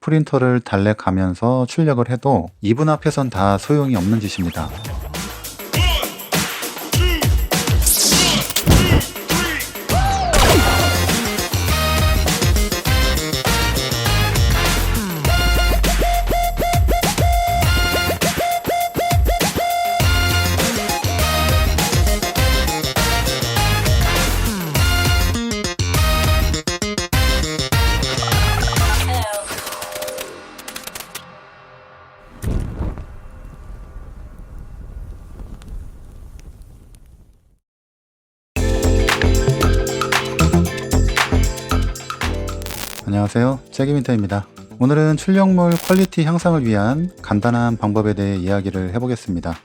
프린터를 달래가면서 출력을 해도 이분 앞에선 다 소용이 없는 짓입니다. 안녕하세요, 잭이민터입니다. 오늘은 출력물 퀄리티 향상을 위한 간단한 방법에 대해 이야기를 해보겠습니다.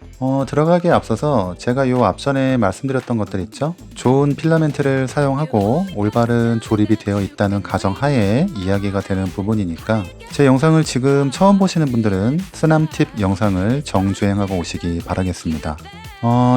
들어가기에 앞서서 제가 요 앞전에 말씀드렸던 것들 있죠? 좋은 필라멘트를 사용하고 올바른 조립이 되어 있다는 가정하에 이야기가 되는 부분이니까 제 영상을 지금 처음 보시는 분들은 쓰남 팁 영상을 정주행하고 오시기 바라겠습니다.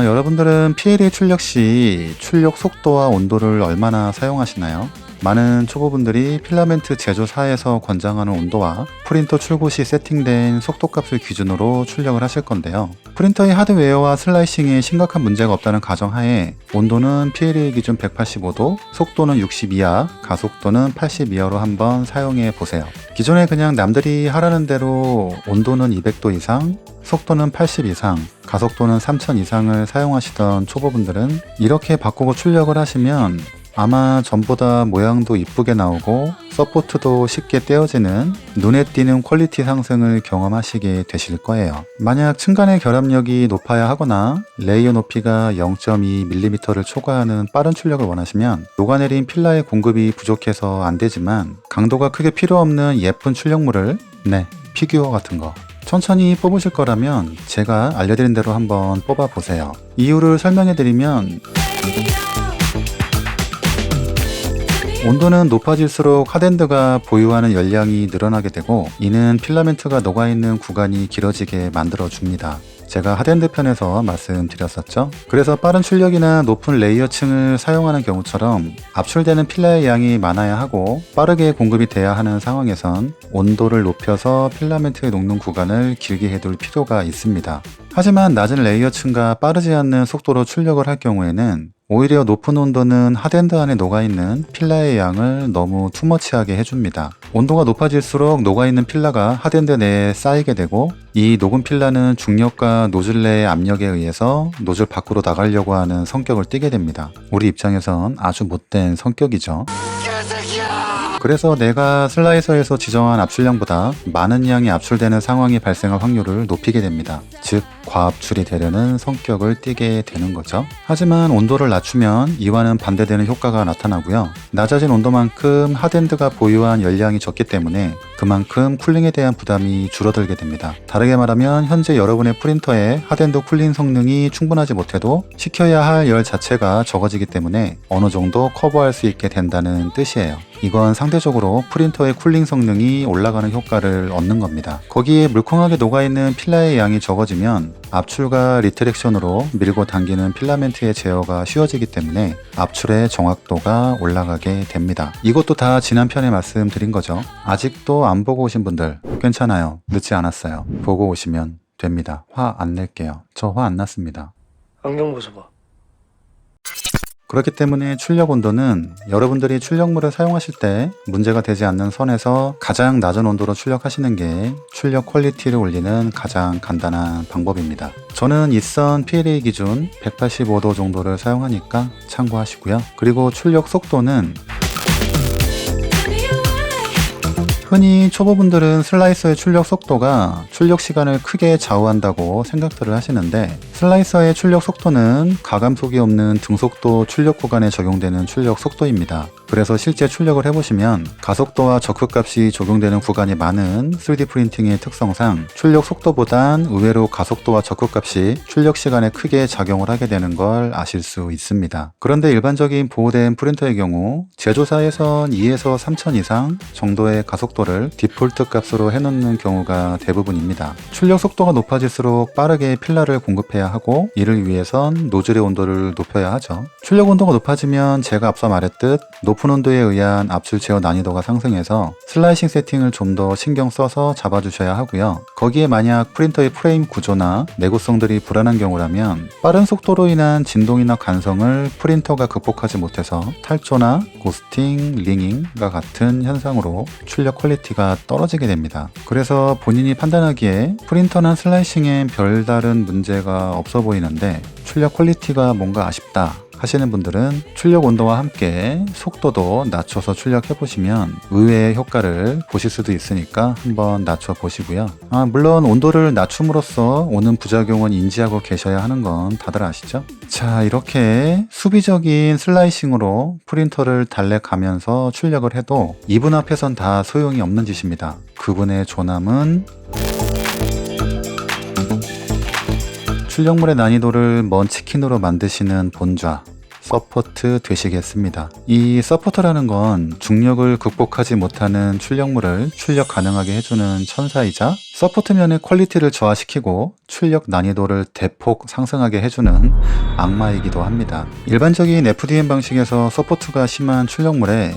여러분들은 PLA 출력 시 출력 속도와 온도를 얼마나 사용하시나요? 많은 초보분들이 필라멘트 제조사에서 권장하는 온도와 프린터 출고 시 세팅된 속도값을 기준으로 출력을 하실 건데요. 프린터의 하드웨어와 슬라이싱에 심각한 문제가 없다는 가정하에 온도는 PLA 기준 185도, 속도는 60 이하, 가속도는 80 이하로 한번 사용해 보세요. 기존에 그냥 남들이 하라는 대로 온도는 200도 이상, 속도는 80 이상, 가속도는 3000 이상을 사용하시던 초보분들은 이렇게 바꾸고 출력을 하시면 아마 전보다 모양도 이쁘게 나오고 서포트도 쉽게 떼어지는 눈에 띄는 퀄리티 상승을 경험하시게 되실 거예요. 만약 층간의 결합력이 높아야 하거나 레이어 높이가 0.2mm를 초과하는 빠른 출력을 원하시면 녹아내린 필라의 공급이 부족해서 안 되지만 강도가 크게 필요 없는 예쁜 출력물을 피규어 같은 거 천천히 뽑으실 거라면 제가 알려드린 대로 한번 뽑아 보세요. 이유를 설명해 드리면 온도는 높아질수록 핫엔드가 보유하는 열량이 늘어나게 되고 이는 필라멘트가 녹아있는 구간이 길어지게 만들어줍니다. 제가 핫엔드 편에서 말씀드렸었죠. 그래서 빠른 출력이나 높은 레이어층을 사용하는 경우처럼 압출되는 필라의 양이 많아야 하고 빠르게 공급이 돼야 하는 상황에선 온도를 높여서 필라멘트에 녹는 구간을 길게 해둘 필요가 있습니다. 하지만 낮은 레이어층과 빠르지 않는 속도로 출력을 할 경우에는 오히려 높은 온도는 핫엔드 안에 녹아있는 필라의 양을 너무 투머치하게 해줍니다. 온도가 높아질수록 녹아있는 필라가 핫엔드 내에 쌓이게 되고 이 녹은 필라는 중력과 노즐 내의 압력에 의해서 노즐 밖으로 나가려고 하는 성격을 띠게 됩니다. 우리 입장에선 아주 못된 성격이죠. 그래서 내가 슬라이서에서 지정한 압출량보다 많은 양이 압출되는 상황이 발생할 확률을 높이게 됩니다. 즉 과압출이 되려는 성격을 띠게 되는 거죠. 하지만 온도를 낮추면 이와는 반대되는 효과가 나타나고요. 낮아진 온도만큼 핫엔드가 보유한 열량이 적기 때문에 그만큼 쿨링에 대한 부담이 줄어들게 됩니다. 다르게 말하면 현재 여러분의 프린터의 핫엔드 쿨링 성능이 충분하지 못해도 식혀야 할 열 자체가 적어지기 때문에 어느 정도 커버할 수 있게 된다는 뜻이에요. 이건 상대적으로 프린터의 쿨링 성능이 올라가는 효과를 얻는 겁니다. 거기에 물컹하게 녹아있는 필라의 양이 적어지면 압출과 리트랙션으로 밀고 당기는 필라멘트의 제어가 쉬워지기 때문에 압출의 정확도가 올라가게 됩니다. 이것도 다 지난 편에 말씀드린 거죠. 아직도 안 보고 오신 분들 괜찮아요. 늦지 않았어요. 보고 오시면 됩니다. 화 안 낼게요. 저 화 안 났습니다. 안경 벗어봐. 그렇기 때문에 출력 온도는 여러분들이 출력물을 사용하실 때 문제가 되지 않는 선에서 가장 낮은 온도로 출력하시는 게 출력 퀄리티를 올리는 가장 간단한 방법입니다. 저는 이선 PLA 기준 185도 정도를 사용하니까 참고하시고요. 그리고 출력 속도는 흔히 초보분들은 슬라이서의 출력 속도가 출력 시간을 크게 좌우한다고 생각들을 하시는데 슬라이서의 출력 속도는 가감속이 없는 등속도 출력 구간에 적용되는 출력 속도입니다. 그래서 실제 출력을 해보시면 가속도와 적극값이 적용되는 구간이 많은 3D 프린팅의 특성상 출력 속도보단 의외로 가속도와 적극값이 출력 시간에 크게 작용을 하게 되는 걸 아실 수 있습니다. 그런데 일반적인 보호된 프린터의 경우 제조사에선 2에서 3000 이상 정도의 가속도를 디폴트 값으로 해놓는 경우가 대부분입니다. 출력 속도가 높아질수록 빠르게 필라를 공급해야 하고 이를 위해선 노즐의 온도를 높여야 하죠. 출력 온도가 높아지면 제가 앞서 말했듯 높은 높은 온도에 의한 압출 제어 난이도가 상승해서 슬라이싱 세팅을 좀 더 신경 써서 잡아주셔야 하고요. 거기에 만약 프린터의 프레임 구조나 내구성들이 불안한 경우라면 빠른 속도로 인한 진동이나 간성을 프린터가 극복하지 못해서 탈조나 고스팅, 링잉과 같은 현상으로 출력 퀄리티가 떨어지게 됩니다. 그래서 본인이 판단하기에 프린터나 슬라이싱엔 별다른 문제가 없어 보이는데 출력 퀄리티가 뭔가 아쉽다 하시는 분들은 출력 온도와 함께 속도도 낮춰서 출력해 보시면 의외의 효과를 보실 수도 있으니까 한번 낮춰 보시고요. 물론 온도를 낮춤으로써 오는 부작용은 인지하고 계셔야 하는 건 다들 아시죠? 자, 이렇게 수비적인 슬라이싱으로 프린터를 달래가면서 출력을 해도 이분 앞에선 다 소용이 없는 짓입니다. 그분의 조남은 출력물의 난이도를 먼치킨으로 만드시는 본좌 서포트 되시겠습니다. 이 서포터라는 건 중력을 극복하지 못하는 출력물을 출력 가능하게 해주는 천사이자 서포트면의 퀄리티를 저하시키고 출력 난이도를 대폭 상승하게 해주는 악마이기도 합니다. 일반적인 FDM 방식에서 서포트가 심한 출력물에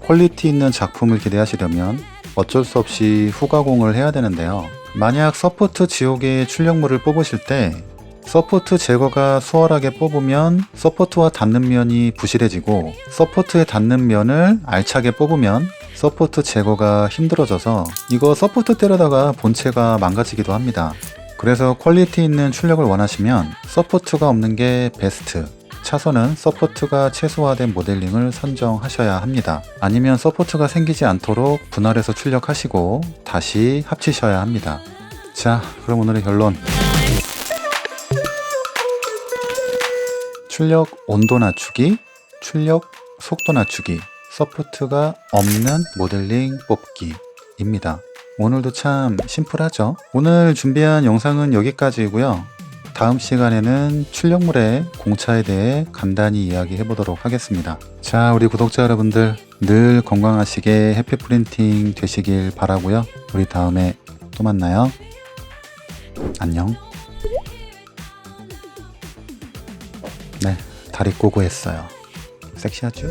퀄리티 있는 작품을 기대하시려면 어쩔 수 없이 후가공을 해야 되는데요. 만약 서포트 지옥의 출력물을 뽑으실 때 서포트 제거가 수월하게 뽑으면 서포트와 닿는 면이 부실해지고 서포트에 닿는 면을 알차게 뽑으면 서포트 제거가 힘들어져서 이거 서포트 때려다가 본체가 망가지기도 합니다. 그래서 퀄리티 있는 출력을 원하시면 서포트가 없는 게 베스트. 차선은 서포트가 최소화된 모델링을 선정하셔야 합니다. 아니면 서포트가 생기지 않도록 분할해서 출력하시고 다시 합치셔야 합니다. 자, 그럼 오늘의 결론. 출력 온도 낮추기, 출력 속도 낮추기, 서포트가 없는 모델링 뽑기입니다. 오늘도 참 심플하죠? 오늘 준비한 영상은 여기까지이고요. 다음 시간에는 출력물의 공차에 대해 간단히 이야기해 보도록 하겠습니다. 자, 우리 구독자 여러분들 늘 건강하시게 해피 프린팅 되시길 바라고요. 우리 다음에 또 만나요. 안녕. 네, 다리 꼬고 했어요. 섹시하죠?